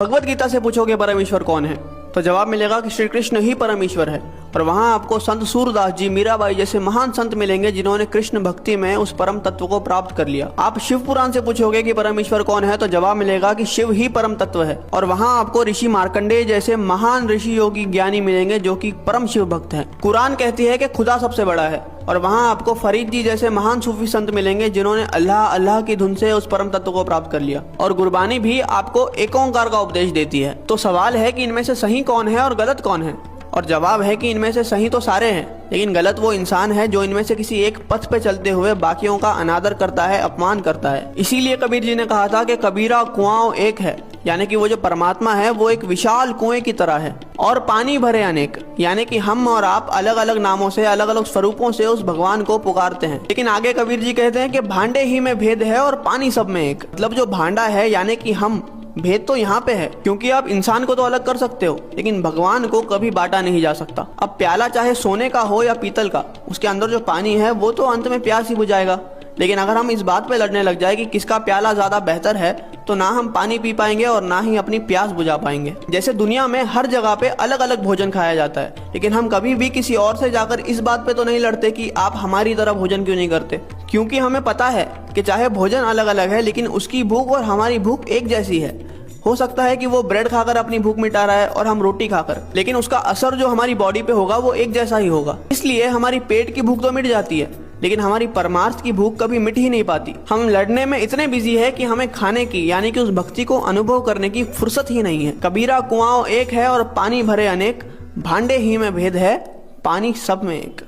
भगवत गीता से पूछोगे परमेश्वर कौन है, तो जवाब मिलेगा कि श्री कृष्ण ही परमेश्वर है। और वहाँ आपको संत सूरदास जी, मीराबाई जैसे महान संत मिलेंगे जिन्होंने कृष्ण भक्ति में उस परम तत्व को प्राप्त कर लिया। आप शिव पुराण से पूछोगे कि परमेश्वर कौन है, तो जवाब मिलेगा कि शिव ही परम तत्व है। और वहाँ आपको ऋषि मार्कंडेय जैसे महान ऋषि योगी ज्ञानी मिलेंगे जो कि परम शिव भक्त हैं। कुरान कहती है कि खुदा सबसे बड़ा है। और वहाँ आपको फरीद जी जैसे महान सूफी संत मिलेंगे जिन्होंने अल्लाह अल्लाह की धुन से उस परम तत्व को प्राप्त कर लिया। और गुरबानी भी आपको एक ओंकार का उपदेश देती है। तो सवाल है कि इनमें से सही कौन है और गलत कौन है, और जवाब है कि इनमें से सही तो सारे हैं, लेकिन गलत वो इंसान है जो इनमें से किसी एक पथ पे चलते हुए बाकियों का अनादर करता है, अपमान करता है। इसीलिए कबीर जी ने कहा था कि कबीरा कुआं एक है, यानी कि वो जो परमात्मा है वो एक विशाल कुएं की तरह है और पानी भरे अनेक, यानी कि हम और आप अलग अलग नामों से, अलग अलग स्वरूपों से उस भगवान को पुकारते हैं। लेकिन आगे कबीर जी कहते हैं कि भांडे ही में भेद है और पानी सब में एक। मतलब जो भांडा है यानी कि हम, भेद तो यहाँ पे है, क्योंकि आप इंसान को तो अलग कर सकते हो लेकिन भगवान को कभी बांटा नहीं जा सकता। अब प्याला चाहे सोने का हो या पीतल का, उसके अंदर जो पानी है वो तो अंत में प्यास ही बुझाएगा। लेकिन अगर हम इस बात पे लड़ने लग जाए कि किसका प्याला ज्यादा बेहतर है, तो ना हम पानी पी पाएंगे और ना ही अपनी प्यास बुझा पाएंगे। जैसे दुनिया में हर जगह पे अलग अलग भोजन खाया जाता है, लेकिन हम कभी भी किसी और से जाकर इस बात पे तो नहीं लड़ते कि आप हमारी तरह भोजन क्यों नहीं करते, क्योंकि हमें पता है कि चाहे भोजन अलग अलग है लेकिन उसकी भूख और हमारी भूख एक जैसी है। हो सकता है कि वो ब्रेड खाकर अपनी भूख मिटा रहा है और हम रोटी खाकर, लेकिन उसका असर जो हमारी बॉडी पे होगा वो एक जैसा ही होगा। इसलिए हमारी पेट की भूख तो मिट जाती है लेकिन हमारी परमार्थ की भूख कभी मिट ही नहीं पाती। हम लड़ने में इतने बिजी है कि हमें खाने की, यानी कि उस भक्ति को अनुभव करने की फुर्सत ही नहीं है। कबीरा कुआं एक है और पानी भरे अनेक, भांडे ही में भेद है, पानी सब में एक।